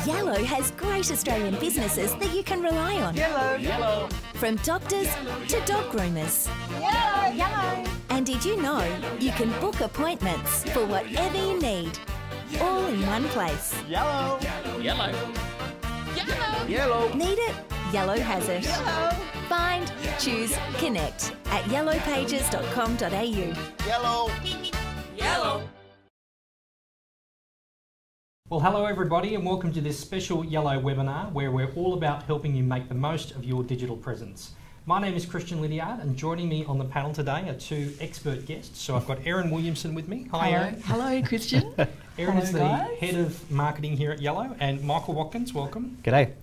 Yellow has great Australian businesses that you can rely on. Yellow. Yellow. From doctors to dog groomers. Yellow. Yellow. And did you know you can book appointments for whatever you need, all in one place? Yellow. Yellow. Yellow. Yellow. Need it? Yellow has it. Yellow. Find, choose, connect at yellowpages.com.au. Yellow. Yellow. Well, hello everybody and welcome to this special Yellow webinar where we're all about helping you make the most of your digital presence. My name is Christian Lydiard and joining me on the panel today are two expert guests. So I've got Erin Williamson with me. Hi Erin. Hello, Christian. Erin is the guys. Head of Marketing here at Yellow, and Michael Watkins, welcome. G'day.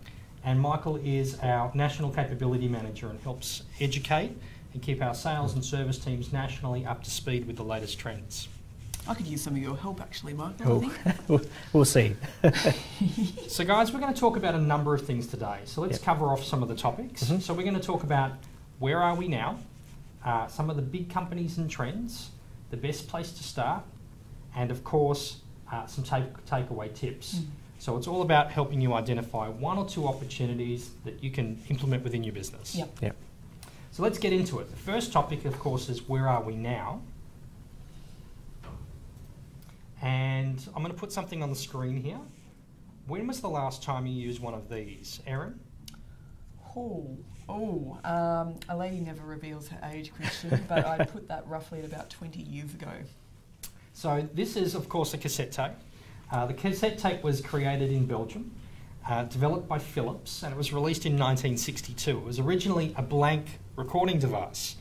And Michael is our National Capability Manager and helps educate and keep our sales and service teams nationally up to speed with the latest trends. I could use some of your help actually, Michael. I think. We'll see. So guys, we're going to talk about a number of things today. So let's cover off some of the topics. So we're going to talk about where are we now, some of the big companies and trends, the best place to start, and of course, some takeaway tips. So it's all about helping you identify one or two opportunities that you can implement within your business. Yep. So let's get into it. The first topic, of course, is where are we now? And I'm going to put something on the screen here. When was the last time you used one of these, Erin? A lady never reveals her age, Christian, but I put that roughly at about 20 years ago. So this is, of course, a cassette tape. The cassette tape was created in Belgium, developed by Philips, and it was released in 1962. It was originally a blank recording device.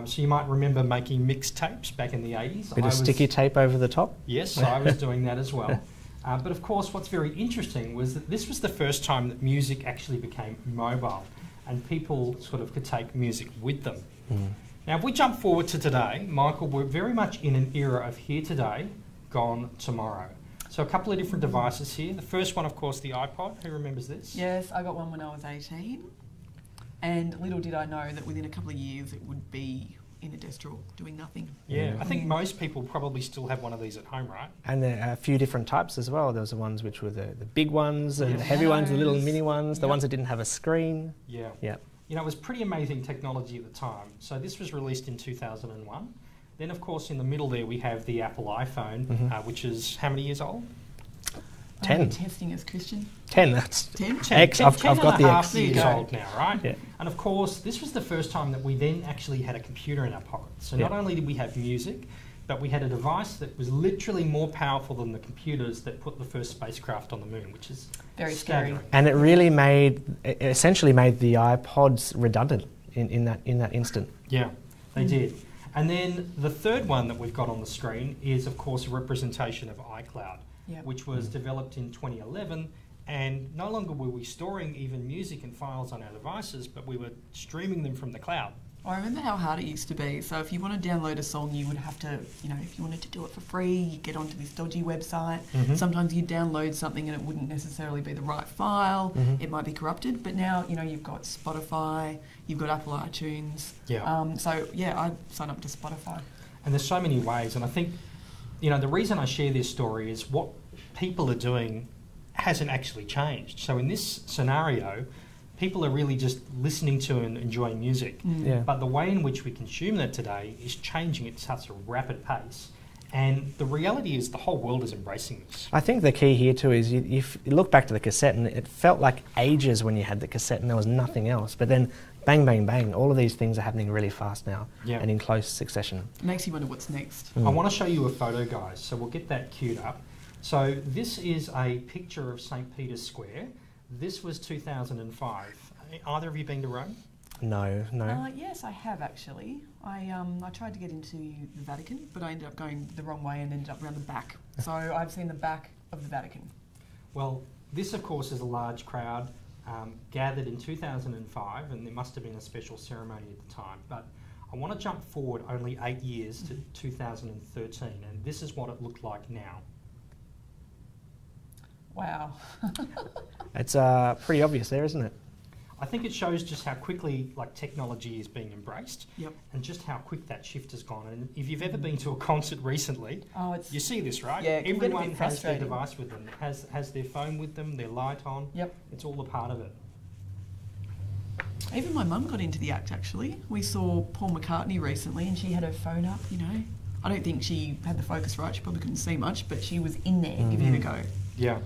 So you might remember making mixtapes back in the 80s. Bit of sticky tape over the top. Yes, I was doing that as well. But of course, what's very interesting was that this was the first time that music actually became mobile and people sort of could take music with them. Now, if we jump forward to today, Michael, we're very much in an era of here today, gone tomorrow. So a couple of different devices here. The first one, of course, the iPod. Who remembers this? Yes, I got one when I was 18. And little did I know that within a couple of years it would be in a desk drawer doing nothing. Yeah, I think most people probably still have one of these at home, right? And there are a few different types as well. There was the ones which were the big ones, and the heavy ones, the little mini ones, the ones that didn't have a screen. Yeah. Yeah. You know, it was pretty amazing technology at the time. So this was released in 2001. Then, of course, in the middle there we have the Apple iPhone, which is how many years old? 10. Testing us, Christian. 10, that's 10? X. I've got the X. years old now, right? Yeah. And of course, this was the first time that we then actually had a computer in our pocket. So not only did we have music, but we had a device that was literally more powerful than the computers that put the first spacecraft on the moon, which is Very staggering. scary. And it essentially made the iPods redundant in that instant. Yeah, they did. And then the third one that we've got on the screen is, of course, a representation of iCloud, which was developed in 2011. And no longer were we storing even music and files on our devices, but we were streaming them from the cloud. I remember how hard it used to be. So if you want to download a song, you would have to, if you wanted to do it for free, you get onto this dodgy website. Sometimes you'd download something and it wouldn't necessarily be the right file. It might be corrupted. But now, you've got Spotify, you've got Apple iTunes. I sign up to Spotify. And there's so many ways. And I think, the reason I share this story is what people are doing hasn't actually changed. So in this scenario, people are really just listening to and enjoying music. But the way in which we consume that today is changing at such a rapid pace. And the reality is the whole world is embracing this. I think the key here too is you look back to the cassette and it felt like ages when you had the cassette and there was nothing else. But then bang, bang, bang, all of these things are happening really fast now and in close succession. It makes you wonder what's next. I want to show you a photo, guys. So we'll get that queued up. So this is a picture of St. Peter's Square. This was 2005. Either of you been to Rome? No. Yes, I have actually. I tried to get into the Vatican, but I ended up going the wrong way and ended up around the back. So I've seen the back of the Vatican. Well, this of course is a large crowd gathered in 2005, and there must have been a special ceremony at the time. But I want to jump forward only 8 years to 2013, and this is what it looked like now. Wow. It's pretty obvious there, isn't it? I think it shows just how quickly like technology is being embraced, and just how quick that shift has gone. And if you've ever been to a concert recently, you see this, right? Yeah, everyone has their device with them, has their phone with them, their light on. Yep, it's all a part of it. Even my mum got into the act, actually. We saw Paul McCartney recently and she had her phone up, you know. I don't think she had the focus right, she probably couldn't see much, but she was in there giving it a go. Yeah.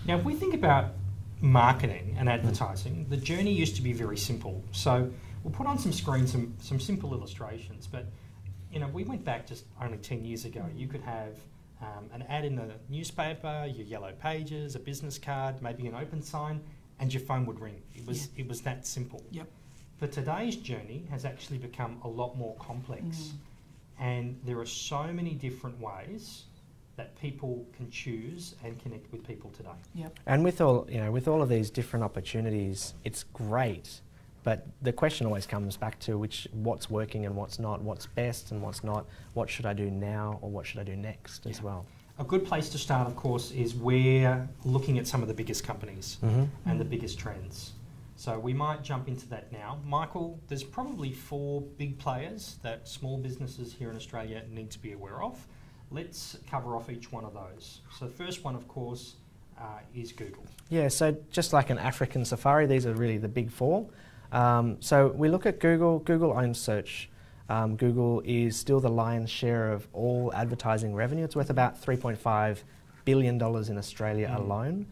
Now, if we think about marketing and advertising, the journey used to be very simple. So we'll put on some screens some simple illustrations, but, you know, we went back just only 10 years ago. You could have an ad in the newspaper, your yellow pages, a business card, maybe an open sign, and your phone would ring. It was that simple. Yep. But today's journey has actually become a lot more complex, and there are so many different ways that people can choose and connect with people today. Yep. And with all of these different opportunities, it's great. But the question always comes back to what's working and what's not, what's best and what's not, what should I do now or what should I do next as well. A good place to start, of course, is we're looking at some of the biggest companies and the biggest trends. So we might jump into that now. Michael, there's probably 4 big players that small businesses here in Australia need to be aware of. Let's cover off each one of those. So the first one, of course, is Google. Yeah, so just like an African safari, these are really the big 4. So we look at Google. Google owns search. Google is still the lion's share of all advertising revenue. It's worth about $3.5 billion in Australia alone.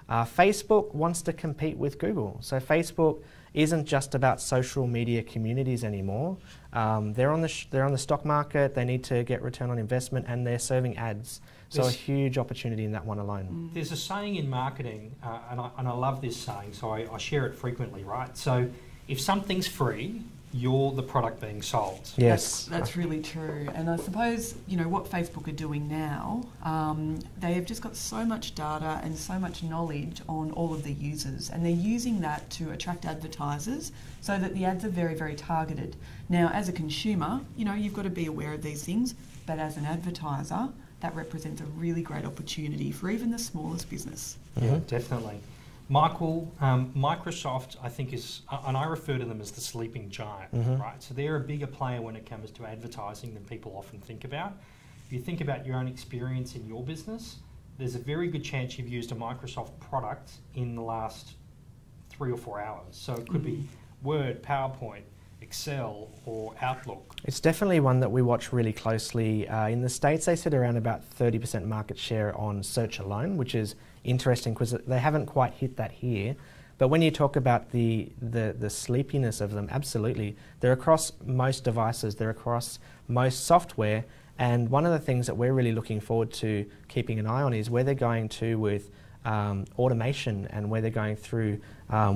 Facebook wants to compete with Google. So Facebook isn't just about social media communities anymore. They're on the stock market. They need to get return on investment, and they're serving ads. So a huge opportunity in that one alone. There's a saying in marketing, and I love this saying, so I share it frequently, right? So if something's free, you're the product being sold. Yes. That's really true. And I suppose, you know, what Facebook are doing now, they have just got so much data and so much knowledge on all of their users, and they're using that to attract advertisers so that the ads are very, very targeted. Now, as a consumer, you know, you've got to be aware of these things, but as an advertiser, that represents a really great opportunity for even the smallest business. Yeah, definitely. Michael, Microsoft, I think is, and I refer to them as the sleeping giant, right? So they're a bigger player when it comes to advertising than people often think about. If you think about your own experience in your business, there's a very good chance you've used a Microsoft product in the last 3 or 4 hours. So it could be Word, PowerPoint, Excel, or Outlook. It's definitely one that we watch really closely. In the States, they sit around about 30% market share on search alone, which is interesting because they haven't quite hit that here. But when you talk about the sleepiness of them, absolutely. They're across most devices, they're across most software, and one of the things that we're really looking forward to keeping an eye on is where they're going to with automation and where they're going through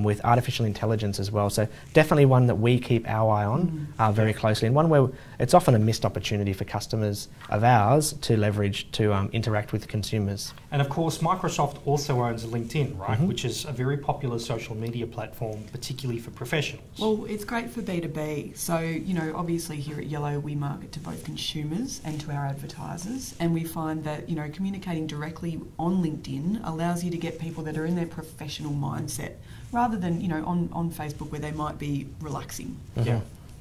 with artificial intelligence as well. So definitely one that we keep our eye on very closely, and one where it's often a missed opportunity for customers of ours to leverage to interact with consumers. And of course, Microsoft also owns LinkedIn, right, which is a very popular social media platform, particularly for professionals. Well, it's great for B2B. So, you know, obviously here at Yellow, we market to both consumers and to our advertisers, and we find that, you know, communicating directly on LinkedIn allows you to get people that are in their professional mindset, rather than, you know, on Facebook where they might be relaxing. Yeah.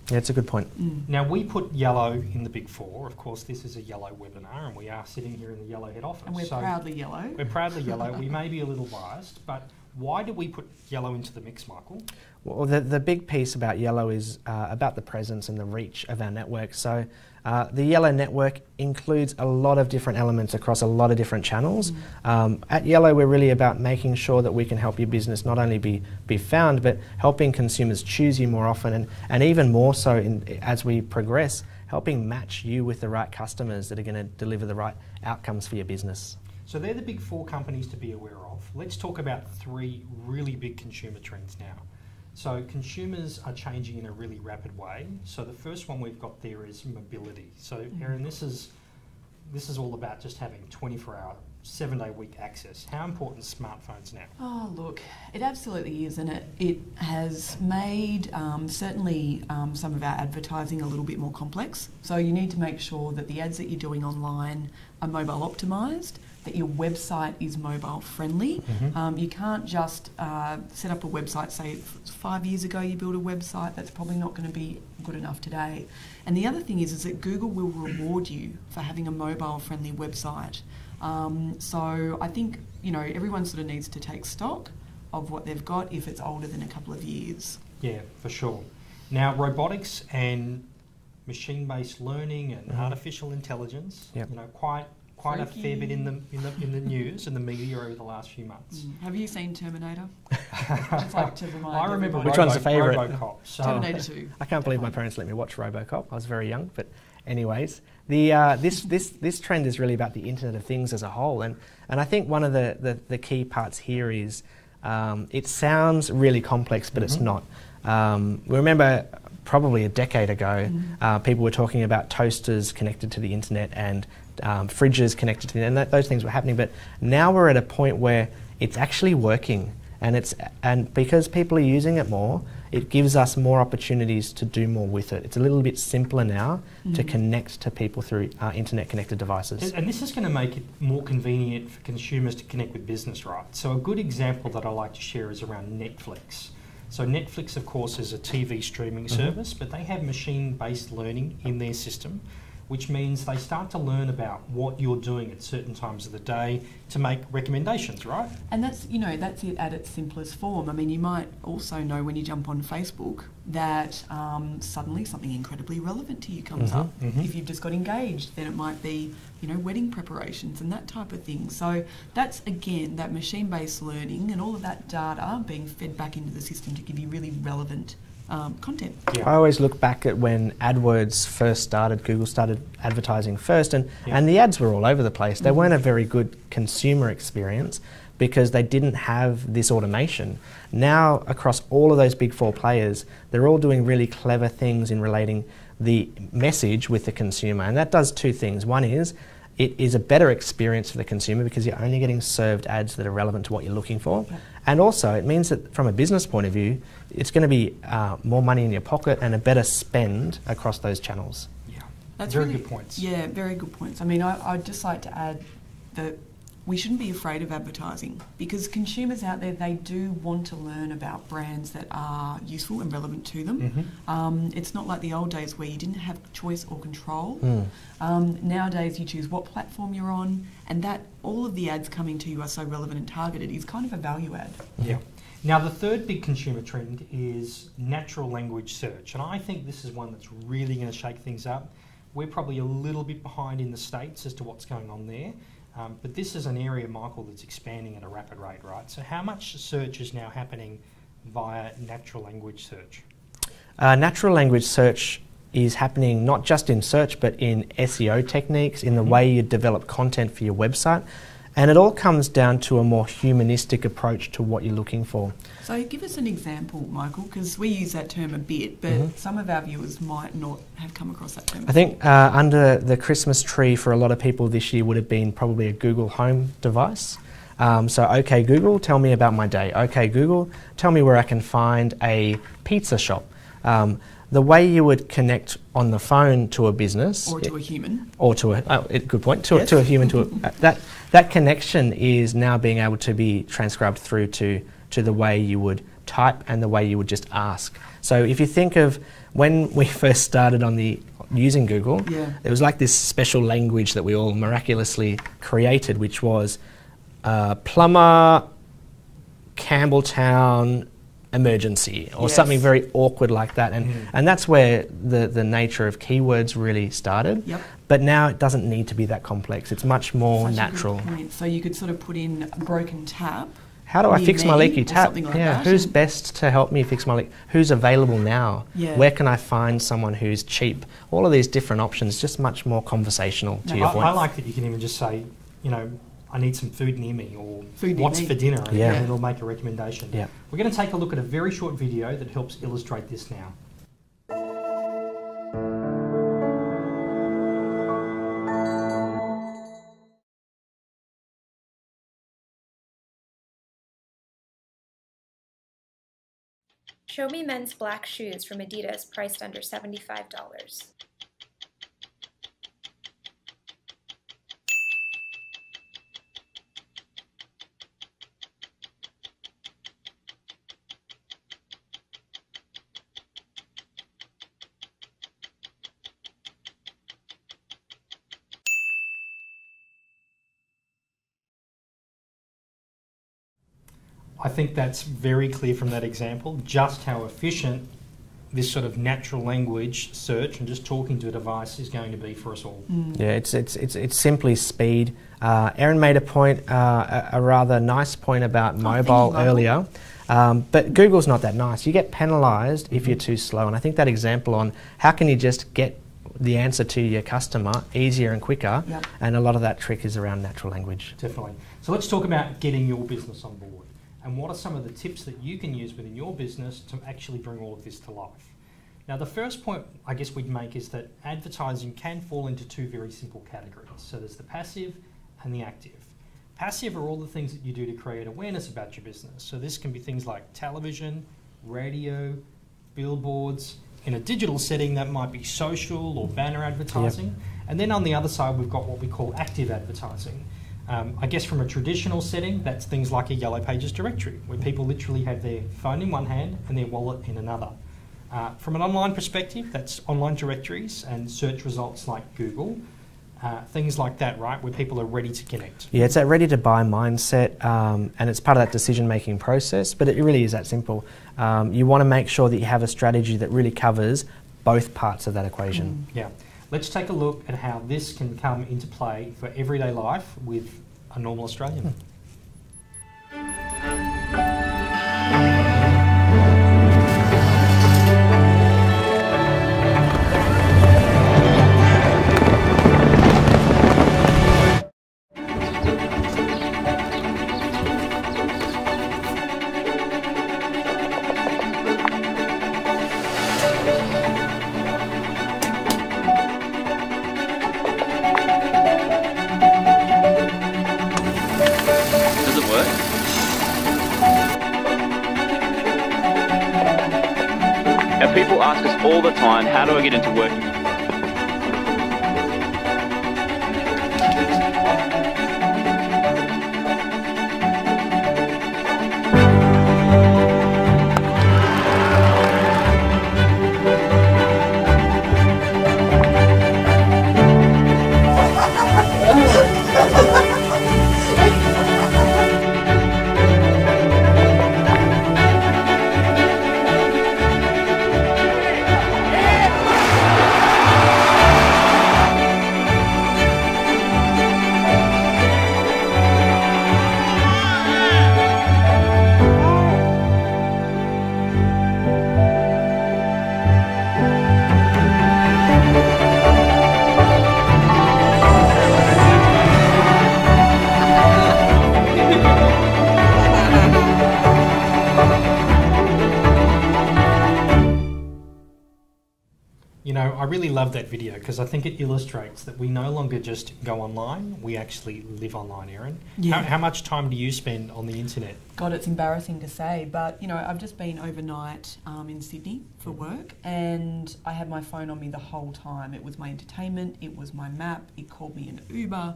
Yeah, it's a good point. Now, we put Yellow in the Big 4. Of course, this is a Yellow webinar, and we are sitting here in the Yellow head office. And we're proudly Yellow. We're proudly Yellow. We may be a little biased, but why do we put Yellow into the mix, Michael? Well, the big piece about Yellow is about the presence and the reach of our network. So the Yellow network includes a lot of different elements across a lot of different channels. At Yellow, we're really about making sure that we can help your business not only be found, but helping consumers choose you more often, and even more so as we progress, helping match you with the right customers that are going to deliver the right outcomes for your business. So they're the big 4 companies to be aware of. Let's talk about 3 really big consumer trends now. So consumers are changing in a really rapid way. So the first one we've got there is mobility. So Erin, this is all about just having 24-hour 7-day-week access. How important is smartphones now? Oh, look, it absolutely is, and it has made certainly some of our advertising a little bit more complex. So you need to make sure that the ads that you're doing online are mobile optimised, that your website is mobile friendly. You can't just set up a website, say 5 years ago you built a website, that's probably not going to be good enough today. And the other thing is that Google will reward you for having a mobile friendly website. So I think, you know, everyone sort of needs to take stock of what they've got if it's older than a couple of years. Yeah, for sure. Now, robotics and machine-based learning and artificial intelligence, you know, quite a fair bit in the news and the media over the last few months. Have you seen Terminator? Just like to remind I remember Which one's the favourite? RoboCop. So Terminator 2. I can't believe my parents let me watch RoboCop. I was very young, but anyways, this trend is really about the Internet of Things as a whole, and I think one of the key parts here is it sounds really complex, but it's not. We remember probably a decade ago, people were talking about toasters connected to the internet and fridges connected to the internet. Those things were happening, but now we're at a point where it's actually working, and because people are using it more, it gives us more opportunities to do more with it. It's a little bit simpler now to connect to people through internet connected devices. And this is going to make it more convenient for consumers to connect with business, right? So a good example that I like to share is around Netflix. So Netflix, of course, is a TV streaming service, but they have machine-based learning in their system, which means they start to learn about what you're doing at certain times of the day to make recommendations, right? And that's, you know, that's it at its simplest form. I mean, you might also know when you jump on Facebook that suddenly something incredibly relevant to you comes up. If you've just got engaged, then it might be, you know, wedding preparations and that type of thing. So that's, again, that machine-based learning and all of that data being fed back into the system to give you really relevant content. I always look back at when AdWords first started, Google started advertising first, and the ads were all over the place. They weren't a very good consumer experience because they didn't have this automation. Now, across all of those big four players, they're all doing really clever things in relating the message with the consumer, and that does two things. One is, it is a better experience for the consumer because you're only getting served ads that are relevant to what you're looking for. And also, it means that from a business point of view, it's going to be more money in your pocket and a better spend across those channels. Yeah, That's very really good points. Yeah, very good points. I mean, I'd just like to add that we shouldn't be afraid of advertising because consumers out there, they do want to learn about brands that are useful and relevant to them. It's not like the old days where you didn't have choice or control. Nowadays you choose what platform you're on, and that all of the ads coming to you are so relevant and targeted is kind of a value add. Yeah. Now the third big consumer trend is natural language search, and I think this is one that's really going to shake things up. We're probably a little bit behind in the States as to what's going on there. But this is an area, Michael, that's expanding at a rapid rate, right? So how much search is now happening via natural language search? Natural language search is happening not just in search, but in SEO techniques, in the way you develop content for your website. And it all comes down to a more humanistic approach to what you're looking for. So give us an example, Michael, because we use that term a bit, but some of our viewers might not have come across that term. I think under the Christmas tree for a lot of people this year would have been probably a Google Home device. So, OK Google, tell me about my day. OK Google, tell me where I can find a pizza shop. The way you would connect on the phone to a business, or to a human, or to a good point, to a human, that connection is now being able to be transcribed through to the way you would type and the way you would just ask. So if you think of when we first started on using Google, it was like this special language that we all miraculously created, which was plumber, Campbelltown, emergency, or something very awkward like that, and that's where the nature of keywords really started. But now it doesn't need to be that complex. It's much more natural. So you could sort of put in a broken tap. How do I fix my leaky tap? Like that. Who's best to help me fix my leak? Who's available now? Where can I find someone who's cheap? All of these different options, just much more conversational to your point. I like that you can even just say, you know, I need some food near me, or food what's for dinner, and it'll make a recommendation. Yeah. We're going to take a look at a very short video that helps illustrate this now. Show me men's black shoes from Adidas priced under $75. I think that's very clear from that example, just how efficient this sort of natural language search and just talking to a device is going to be for us all. Yeah, it's simply speed. Erin made a point, a rather nice point about mobile earlier, but Google's not that nice. You get penalised if you're too slow, and I think that example on how can you just get the answer to your customer easier and quicker, and a lot of that trick is around natural language. Definitely. So let's talk about getting your business on board. And what are some of the tips that you can use within your business to actually bring all of this to life? Now, the first point I guess we'd make is that advertising can fall into two very simple categories. So there's the passive and the active. Passive are all the things that you do to create awareness about your business. So this can be things like television, radio, billboards. In a digital setting, that might be social or banner advertising. And then on the other side, we've got what we call active advertising. I guess from a traditional setting, that's things like a Yellow Pages directory, where people literally have their phone in one hand and their wallet in another. From an online perspective, that's online directories and search results like Google, things like that, right, where people are ready to connect. Yeah, it's that ready to buy mindset, and it's part of that decision-making process, but it really is that simple. You want to make sure that you have a strategy that really covers both parts of that equation. Yeah. Let's take a look at how this can come into play for everyday life with a normal Australian. People ask us all the time, how do I get into working? I really love that video because I think it illustrates that we no longer just go online, we actually live online, Erin. Yeah. How much time do you spend on the internet? God, it's embarrassing to say, but I've just been overnight in Sydney for work, and I had my phone on me the whole time. It was my entertainment, it was my map, it called me an Uber,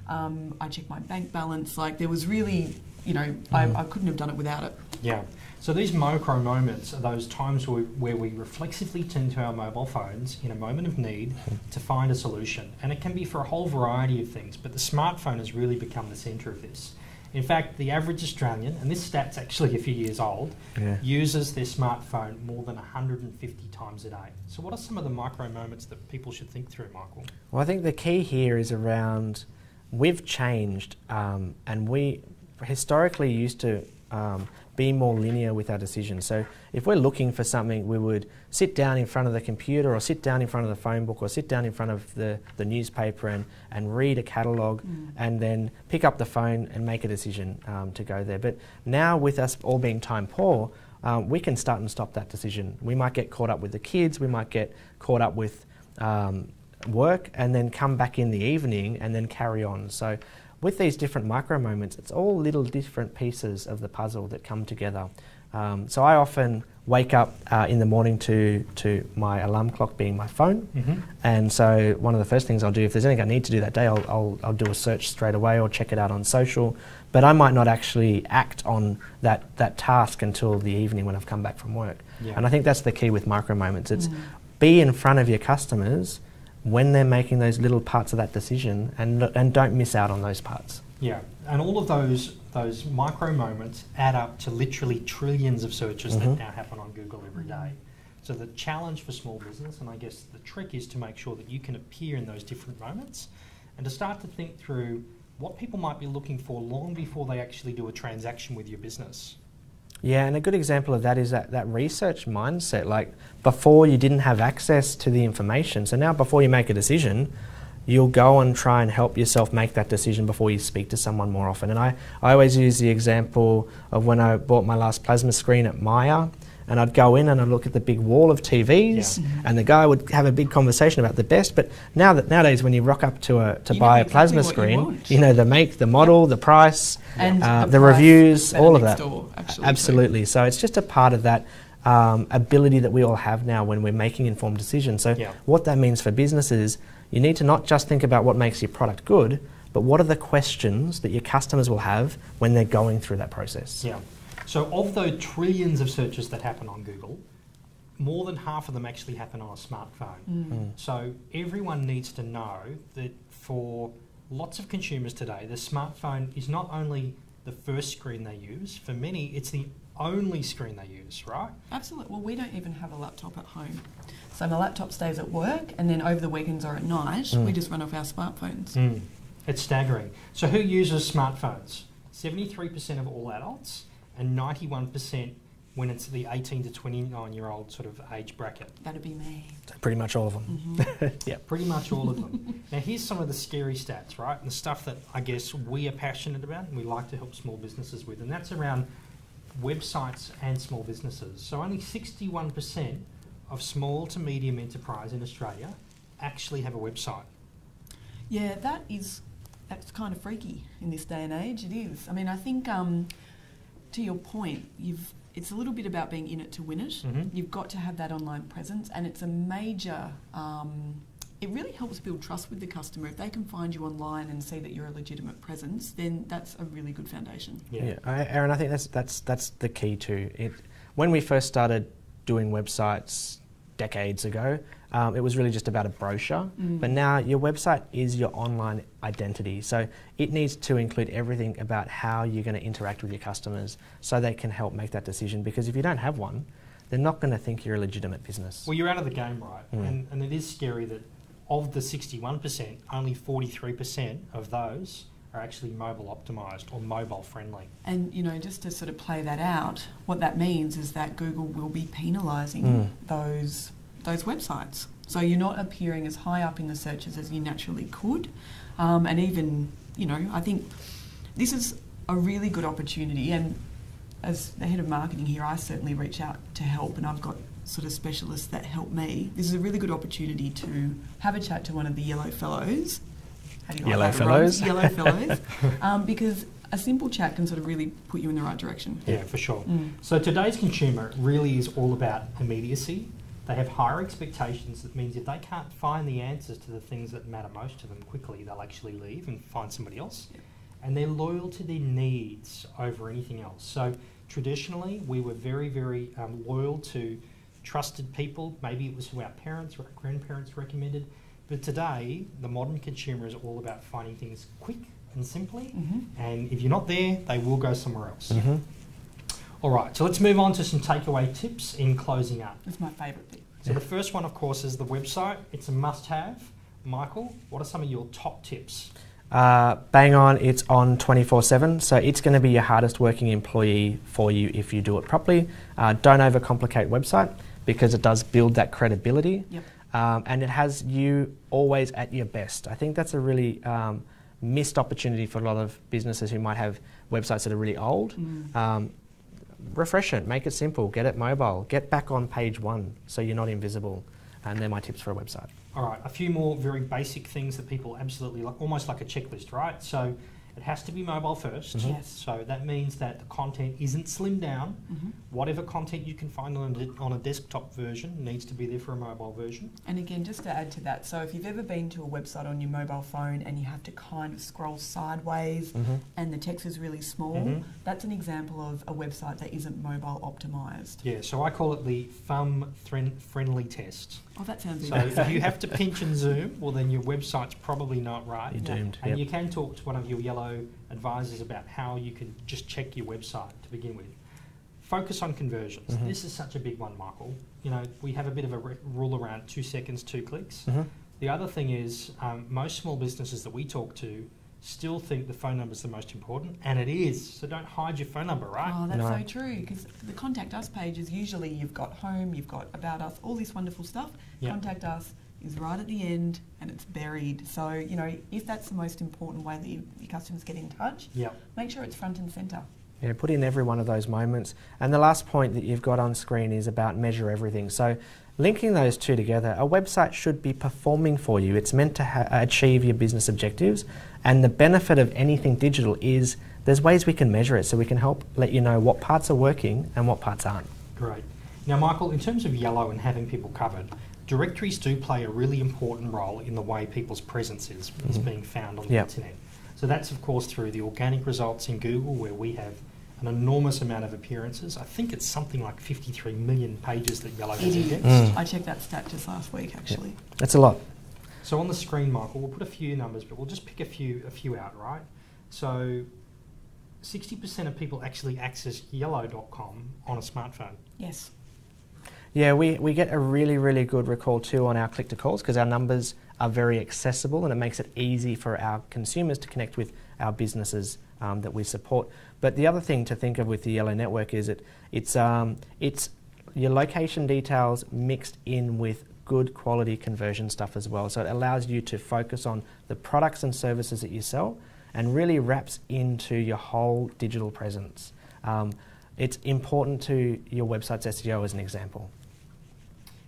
I checked my bank balance. Like, there was really, I couldn't have done it without it. Yeah. So these micro moments are those times where we reflexively turn to our mobile phones in a moment of need to find a solution. And it can be for a whole variety of things, but the smartphone has really become the centre of this. In fact, the average Australian, and this stat's actually a few years old, uses their smartphone more than 150 times a day. So what are some of the micro moments that people should think through, Michael? Well, I think the key here is around, we've changed, and we historically used to be more linear with our decisions. So if we're looking for something, we would sit down in front of the computer or sit down in front of the phone book or sit down in front of the newspaper and read a catalogue and then pick up the phone and make a decision to go there. But now, with us all being time poor, we can start and stop that decision. We might get caught up with the kids, we might get caught up with work, and then come back in the evening and then carry on. So with these different micro moments, it's all little different pieces of the puzzle that come together. So I often wake up in the morning to my alarm clock being my phone, and so one of the first things I'll do, if there's anything I need to do that day, I'll do a search straight away or check it out on social, but I might not actually act on that task until the evening when I've come back from work. Yeah. And I think that's the key with micro moments. It's be in front of your customers when they're making those little parts of that decision, and don't miss out on those parts. Yeah, and all of those micro moments add up to literally trillions of searches that now happen on Google every day. So the challenge for small business, and I guess the trick, is to make sure that you can appear in those different moments and to start to think through what people might be looking for long before they actually do a transaction with your business. Yeah, and a good example of that is that research mindset. Like, before, you didn't have access to the information, so now before you make a decision, you'll go and try and help yourself make that decision before you speak to someone more often. And I always use the example of when I bought my last plasma screen at Myer, and I'd go in and I'd look at the big wall of TVs, and the guy would have a big conversation about the best. But nowadays, when you rock up to buy a plasma screen, you know the make, the model, the price, and the reviews, all of that. Door, absolutely. So it's just a part of that ability that we all have now when we're making informed decisions. So what that means for businesses, you need to not just think about what makes your product good, but what are the questions that your customers will have when they're going through that process. Yeah. So of those trillions of searches that happen on Google, more than half of them actually happen on a smartphone. So everyone needs to know that for lots of consumers today, the smartphone is not only the first screen they use, for many it's the only screen they use, right? Absolutely. Well, we don't even have a laptop at home. So my laptop stays at work, and then over the weekends or at night, we just run off our smartphones. It's staggering. So who uses smartphones? 73% of all adults, and 91% when it's the 18 to 29-year-old sort of age bracket. That'd be me. Pretty much all of them. Yeah, pretty much all of them. Now here's some of the scary stats, right? And the stuff that I guess we are passionate about and we like to help small businesses with, and that's around websites and small businesses. So only 61% of small to medium enterprise in Australia actually have a website. Yeah, that's kind of freaky in this day and age. It is. I mean, I think to your point, it's a little bit about being in it to win it. You've got to have that online presence, and it's a major. It really helps build trust with the customer. If they can find you online and see that you're a legitimate presence, then that's a really good foundation. Yeah, Aaron, I think that's the key to it. When we first started doing websites decades ago, it was really just about a brochure. But now your website is your online identity. So it needs to include everything about how you're going to interact with your customers so they can help make that decision. Because if you don't have one, they're not going to think you're a legitimate business. Well, you're out of the game, right? And it is scary that of the 61%, only 43% of those are actually mobile optimised or mobile friendly. And, you know, just to sort of play that out, what that means is that Google will be penalising those websites. So you're not appearing as high up in the searches as you naturally could. And even, you know, I think this is a really good opportunity. And as the head of marketing here, I certainly reach out to help, and I've got sort of specialists that help me. This is a really good opportunity to have a chat to one of the Yellow Fellows. How do you Yellow Fellows. Yellow Fellows. Because a simple chat can sort of really put you in the right direction. Yeah, for sure. So today's consumer really is all about immediacy. They have higher expectations. That means if they can't find the answers to the things that matter most to them quickly, they'll actually leave and find somebody else. Yep. And they're loyal to their needs over anything else. So traditionally, we were very, very loyal to trusted people. Maybe it was who our parents or our grandparents recommended. But today, the modern consumer is all about finding things quick and simply. And if you're not there, they will go somewhere else. All right, so let's move on to some takeaway tips in closing up. That's my favourite bit. So the first one, of course, is the website. It's a must-have. Michael, what are some of your top tips? Bang on, it's on 24/7, so it's going to be your hardest working employee for you if you do it properly. Don't overcomplicate website because it does build that credibility. And it has you always at your best. I think that's a really missed opportunity for a lot of businesses who might have websites that are really old. Refresh it, make it simple, get it mobile, get back on page 1 so you're not invisible. And they're my tips for a website. All right, a few more very basic things that people absolutely like, almost like a checklist, right? So It has to be mobile first. Yes. So that means that the content isn't slimmed down. Mm-hmm. Whatever content you can find on a desktop version needs to be there for a mobile version. And again, just to add to that, so if you've ever been to a website on your mobile phone and you have to kind of scroll sideways and the text is really small, that's an example of a website that isn't mobile optimized. Yeah, so I call it the thumb-friendly test. Oh, that sounds So interesting. if you have to pinch and zoom, well then your website's probably not right. You're doomed. And Yep. you can talk to one of your yellow advisors about how you can just check your website to begin with. Focus on conversions. This is such a big one, Michael. You know, we have a bit of a rule around 2 seconds, 2 clicks. The other thing is most small businesses that we talk to still think the phone number is the most important, and it is. So don't hide your phone number, right? Oh, that's No. so true, because the Contact Us page is usually you've got home, you've got about us, all this wonderful stuff. Yep. Contact Us is right at the end and it's buried. So, you know, if that's the most important way that your customers get in touch, Yep. make sure it's front and centre. Yeah, put in every one of those moments. And the last point that you've got on screen is about measure everything. So linking those two together, a website should be performing for you. It's meant to achieve your business objectives. And the benefit of anything digital is there's ways we can measure it, so we can help let you know what parts are working and what parts aren't. Great. Now, Michael, in terms of yellow and having people covered, directories do play a really important role in the way people's presence is being found on the internet. So that's, of course, through the organic results in Google, where we have an enormous amount of appearances. I think it's something like 53 million pages that Yellow has indexed. I checked that stat just last week, actually. That's a lot. So on the screen, Michael, we'll put a few numbers, but we'll just pick a few out, right? So 60% of people actually access yellow.com on a smartphone. Yes. Yeah, we get a really, really good recall too on our click-to-calls because our numbers are very accessible and it makes it easy for our consumers to connect with our businesses that we support. But the other thing to think of with the Yellow network is it's your location details mixed in with good quality conversion stuff as well. So it allows you to focus on the products and services that you sell and really wraps into your whole digital presence. It's important to your website's SEO as an example.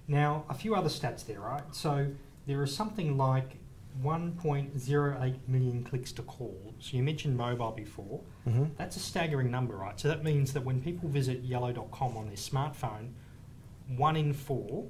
Now, a few other stats there, right? So there is something like 1.08 million clicks to call. So you mentioned mobile before. That's a staggering number, right? So that means that when people visit yellow.com on their smartphone, 1 in 4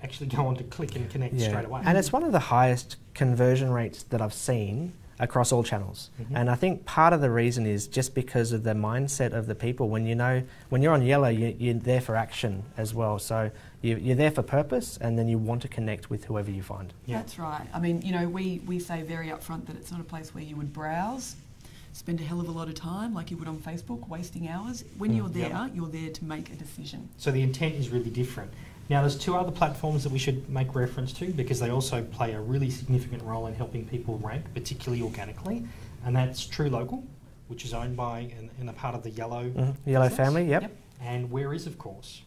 actually go on to click and connect straight away. And it's one of the highest conversion rates that I've seen across all channels. And I think part of the reason is just because of the mindset of the people. When you're on Yellow, you're there for action as well. So you're there for purpose, and then you want to connect with whoever you find. Yeah. That's right. I mean, you know, we say very upfront that it's not a place where you would browse, spend a hell of a lot of time like you would on Facebook, wasting hours. When you're there, you're there to make a decision. So the intent is really different. Now, there's 2 other platforms that we should make reference to because they also play a really significant role in helping people rank, particularly organically, and that's TrueLocal, which is owned by and a part of the Yellow Yellow business. family, yep. And Where Is, of course.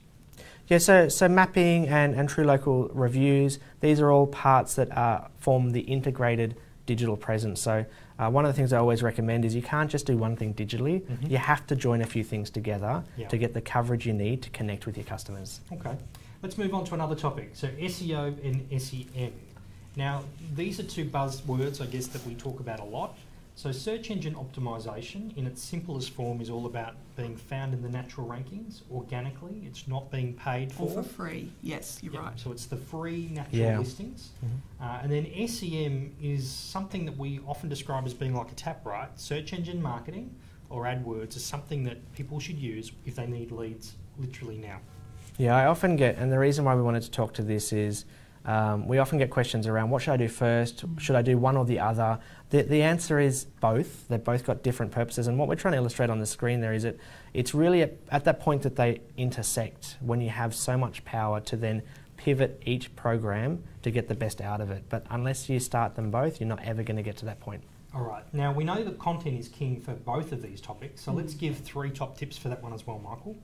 Yeah, so mapping and TrueLocal reviews, these are all parts that form the integrated digital presence. So one of the things I always recommend is you can't just do one thing digitally. You have to join a few things together to get the coverage you need to connect with your customers. Okay. Let's move on to another topic. So SEO and SEM. Now, these are 2 buzzwords, I guess, that we talk about a lot. So search engine optimization, in its simplest form, is all about being found in the natural rankings organically. It's not being paid for. Or for free. Yes, you're right. So it's the free natural listings. And then SEM is something that we often describe as being like a tap, right? Search engine marketing or AdWords is something that people should use if they need leads literally now. Yeah, I often get, and the reason why we wanted to talk to this is we often get questions around what should I do first, should I do one or the other? The answer is both. They've both got different purposes, and what we're trying to illustrate on the screen there is that it's really at that point that they intersect when you have so much power to then pivot each program to get the best out of it. But unless you start them both, you're not ever going to get to that point. All right. Now, we know that content is king for both of these topics, so let's give 3 top tips for that one as well, Michael.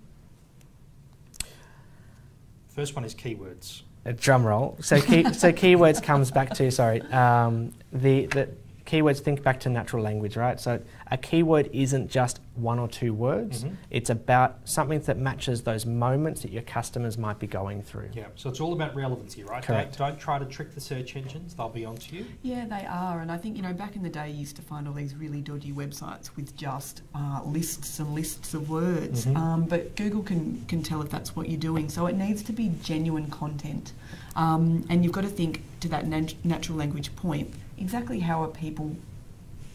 First one is keywords. A drum roll. So keywords comes back to, the keywords think back to natural language, right? So a keyword isn't just one or two words. It's about something that matches those moments that your customers might be going through. Yeah, so it's all about relevancy, right? Correct. Don't try to trick the search engines, they'll be onto you. Yeah, they are. And I think, you know, back in the day, you used to find all these really dodgy websites with just lists and lists of words. But Google can tell if that's what you're doing. So it needs to be genuine content. And you've got to think to that natural language point, exactly how are people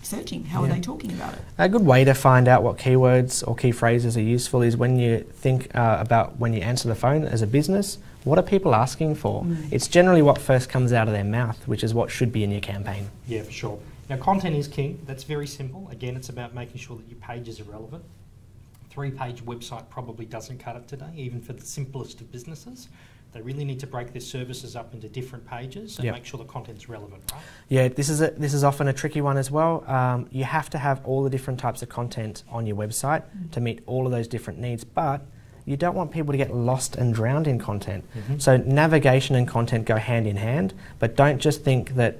searching? How are they talking about it? A good way to find out what keywords or key phrases are useful is when you think about when you answer the phone as a business, what are people asking for? It's generally what first comes out of their mouth, which is what should be in your campaign. Yeah, for sure. Now, content is king. That's very simple. Again, it's about making sure that your pages are relevant. 3-page website probably doesn't cut it today, even for the simplest of businesses. They really need to break their services up into different pages and make sure the content's relevant, right? Yeah, this is often a tricky one as well. You have to have all the different types of content on your website to meet all of those different needs, but you don't want people to get lost and drowned in content. So navigation and content go hand in hand, but don't just think that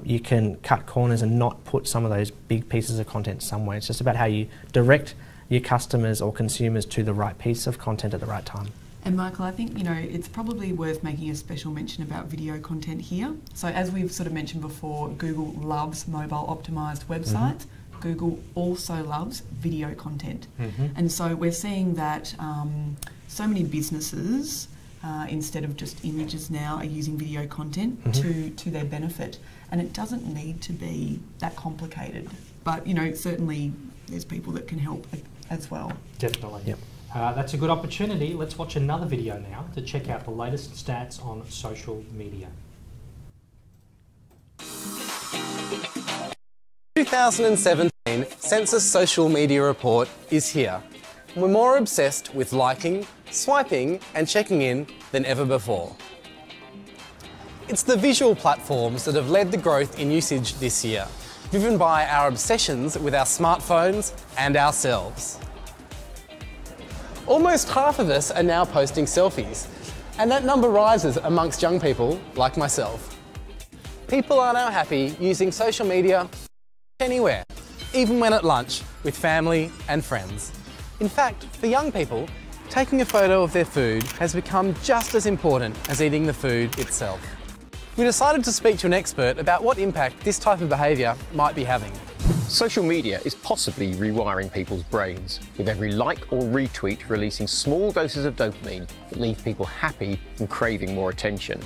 you can cut corners and not put some of those big pieces of content somewhere. It's just about how you direct your customers or consumers to the right piece of content at the right time. And Michael, I think, you know, it's probably worth making a special mention about video content here. So as we've sort of mentioned before, Google loves mobile optimized websites. Google also loves video content. And so we're seeing that so many businesses, instead of just images now, are using video content to their benefit. And it doesn't need to be that complicated. But, you know, certainly there's people that can help as well. Definitely. Yep. That's a good opportunity. Let's watch another video now to check out the latest stats on social media. 2017 Census Social Media Report is here. We're more obsessed with liking, swiping and checking in than ever before. It's the visual platforms that have led the growth in usage this year, driven by our obsessions with our smartphones and ourselves. Almost half of us are now posting selfies, and that number rises amongst young people like myself. People are now happy using social media anywhere, even when at lunch with family and friends. In fact, for young people, taking a photo of their food has become just as important as eating the food itself. We decided to speak to an expert about what impact this type of behaviour might be having. Social media is possibly rewiring people's brains, with every like or retweet releasing small doses of dopamine that leave people happy and craving more attention.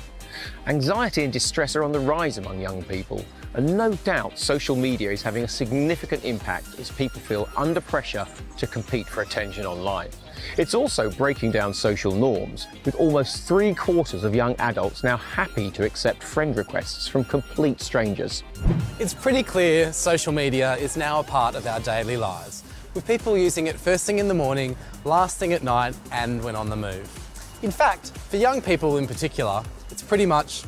Anxiety and distress are on the rise among young people, and no doubt social media is having a significant impact as people feel under pressure to compete for attention online. It's also breaking down social norms, with almost 3/4 of young adults now happy to accept friend requests from complete strangers. It's pretty clear social media is now a part of our daily lives, with people using it first thing in the morning, last thing at night and when on the move. In fact, for young people in particular, it's pretty much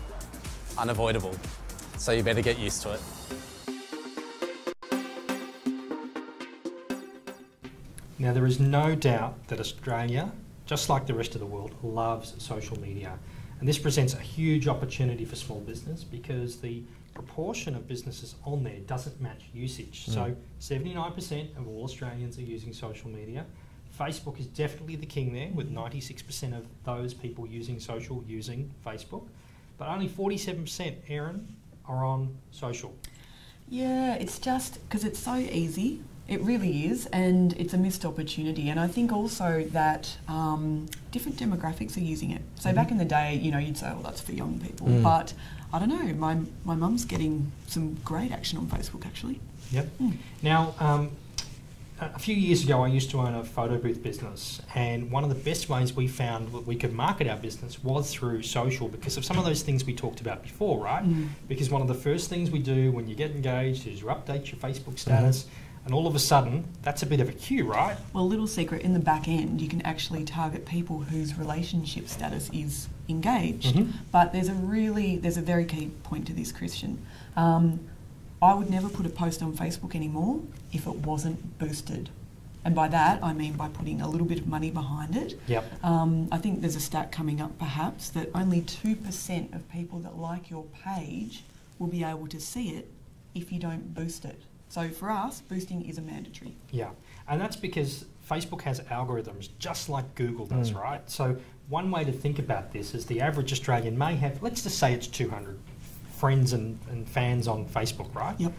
unavoidable, so you better get used to it. Now, there is no doubt that Australia, just like the rest of the world, loves social media. And this presents a huge opportunity for small business because the proportion of businesses on there doesn't match usage. So 79% of all Australians are using social media. Facebook is definitely the king there, with 96% of those people using social using Facebook. But only 47%, Erin, are on social. Yeah, it's just because it's so easy. It really is, and it's a missed opportunity. And I think also that different demographics are using it. So back in the day, you know, you'd say, well, that's for young people. But I don't know, my mum's getting some great action on Facebook, actually. Yep. Now, a few years ago, I used to own a photo booth business, and one of the best ways we found that we could market our business was through social because of some of those things we talked about before, right? Because one of the first things we do when you get engaged is you update your Facebook status, and all of a sudden, that's a bit of a cue, right? Well, little secret, in the back end, you can actually target people whose relationship status is engaged. But there's a very key point to this, Christian. I would never put a post on Facebook anymore if it wasn't boosted. And by that, I mean by putting a little bit of money behind it. Yep. I think there's a stat coming up perhaps that only 2% of people that like your page will be able to see it if you don't boost it. So for us, boosting is a mandatory. Yeah, and that's because Facebook has algorithms just like Google does, right? So one way to think about this is the average Australian may have, let's just say it's 200 friends and fans on Facebook, right? Yep.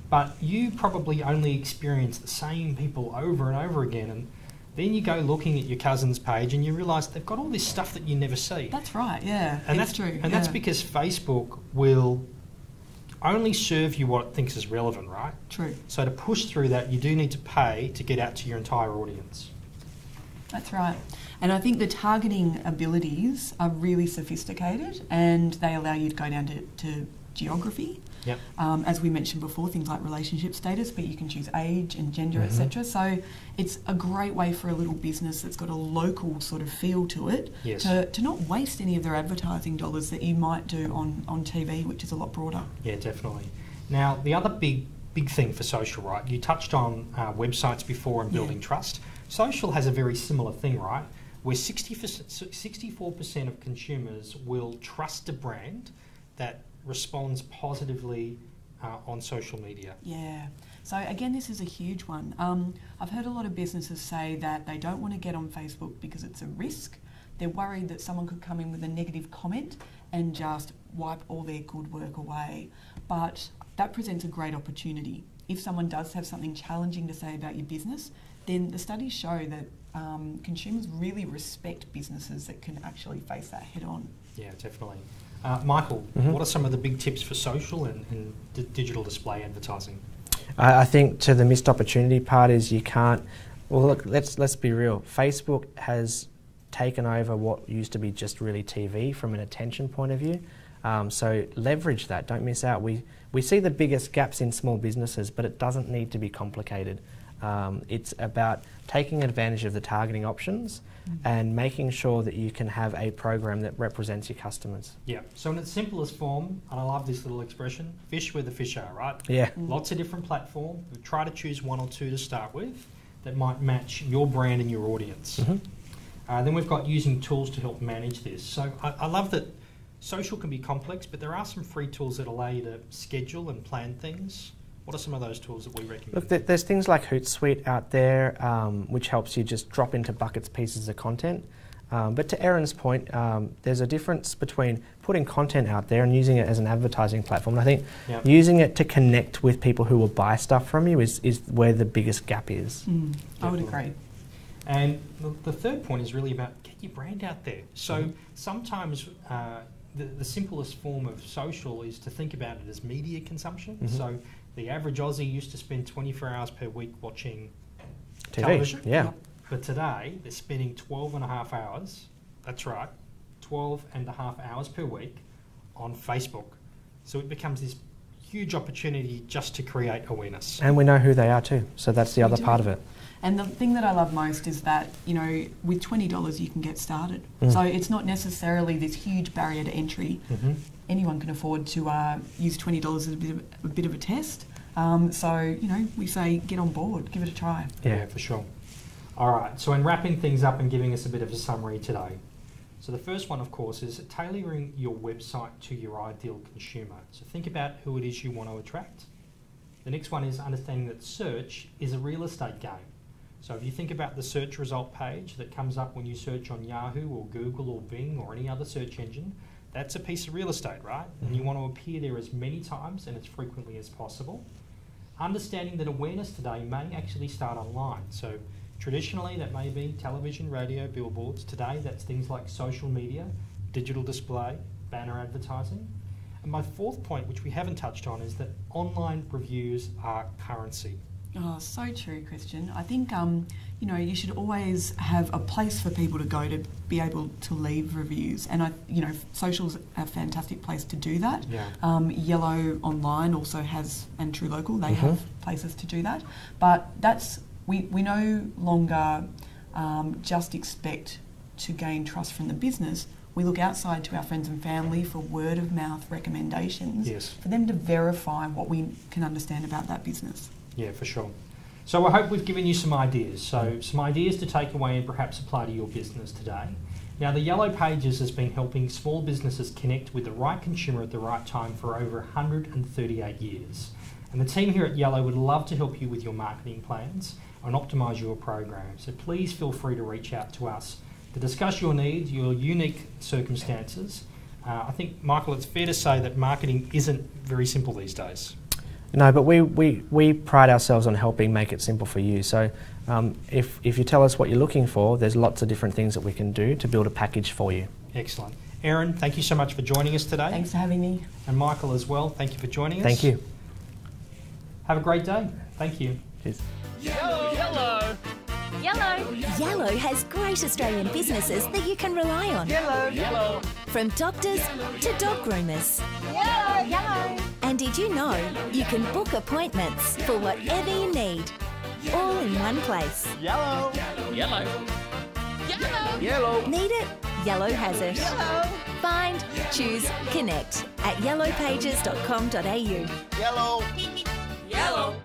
But you probably only experience the same people over and over again, and then you go looking at your cousin's page and you realise they've got all this stuff that you never see. That's right, yeah, and that's true. And that's because Facebook will only serve you what it thinks is relevant, right? True. So to push through that, you do need to pay to get out to your entire audience. That's right. And I think the targeting abilities are really sophisticated, and they allow you to go down to geography. Yep. As we mentioned before, things like relationship status, but you can choose age and gender, etc. So it's a great way for a little business that's got a local sort of feel to it to not waste any of their advertising dollars that you might do on TV, which is a lot broader. Yeah, definitely. Now, the other big thing for social, right? You touched on websites before and building trust. Social has a very similar thing, right? Where 64% of consumers will trust a brand that responds positively on social media. Yeah. So again, this is a huge one. I've heard a lot of businesses say that they don't want to get on Facebook because it's a risk. They're worried that someone could come in with a negative comment and just wipe all their good work away. But that presents a great opportunity. If someone does have something challenging to say about your business, then the studies show that consumers really respect businesses that can actually face that head on. Yeah, definitely. Michael, what are some of the big tips for social and digital display advertising? I think to the missed opportunity part is you can't. Well, look, let's be real. Facebook has taken over what used to be just really TV from an attention point of view. So leverage that. Don't miss out. We see the biggest gaps in small businesses, but it doesn't need to be complicated. It's about taking advantage of the targeting options and making sure that you can have a program that represents your customers. Yeah, so in its simplest form, and I love this little expression, fish where the fish are, right? Yeah. Lots of different platforms. We try to choose one or two to start with that might match your brand and your audience. Then we've got using tools to help manage this. So I love that social can be complex, but there are some free tools that allow you to schedule and plan things. What are some of those tools that we recommend? Look, there's things like Hootsuite out there, which helps you just drop into buckets pieces of content. But to Erin's point, there's a difference between putting content out there and using it as an advertising platform. And I think using it to connect with people who will buy stuff from you is where the biggest gap is. I would agree. And the third point is really about get your brand out there. So sometimes the simplest form of social is to think about it as media consumption. So the average Aussie used to spend 24 hours per week watching television. Yeah. But today, they're spending 12 and a half hours, that's right, 12 and a half hours per week on Facebook. So it becomes this huge opportunity just to create awareness. And we know who they are too, so that's the other part of it. And the thing that I love most is that, you know, with $20 you can get started. So it's not necessarily this huge barrier to entry. Anyone can afford to use $20 as a bit of a test. So, you know, we say get on board, give it a try. Yeah, for sure. All right, so in wrapping things up and giving us a bit of a summary today. So the first one, of course, is tailoring your website to your ideal consumer. So think about who it is you want to attract. The next one is understanding that search is a real estate game. So if you think about the search result page that comes up when you search on Yahoo or Google or Bing or any other search engine, that's a piece of real estate, right? And you want to appear there as many times and as frequently as possible. Understanding that awareness today may actually start online. So traditionally that may be television, radio, billboards. Today that's things like social media, digital display, banner advertising. And my fourth point, which we haven't touched on, is that online reviews are currency. Oh, so true, Christian. I think, you know, you should always have a place for people to go to be able to leave reviews. And, you know, social's a fantastic place to do that. Yeah. Yellow Online also has, and True Local, they have places to do that. But that's, we no longer just expect to gain trust from the business. We look outside to our friends and family for word of mouth recommendations for them to verify what we can understand about that business. Yeah, for sure. So I hope we've given you some ideas. So some ideas to take away and perhaps apply to your business today. Now, the Yellow Pages has been helping small businesses connect with the right consumer at the right time for over 138 years. And the team here at Yellow would love to help you with your marketing plans and optimise your program. So please feel free to reach out to us to discuss your needs, your unique circumstances. I think, Michael, it's fair to say that marketing isn't very simple these days. No, but we pride ourselves on helping make it simple for you. So if you tell us what you're looking for, there's lots of different things that we can do to build a package for you. Excellent. Erin, thank you so much for joining us today. Thanks for having me. And Michael as well, thank you for joining us. Thank you. Have a great day. Thank you. Cheers. Yellow. Yellow. Yellow. Yellow has great Australian businesses that you can rely on. Yellow. Yellow. From doctors to dog groomers. Yellow. Yellow. And did you know you can book appointments for whatever you need, all in one place? Yellow. Yellow. Yellow. Yellow. Need it? Yellow has it. Yellow. Find, choose, connect at yellowpages.com.au. Yellow. Yellow.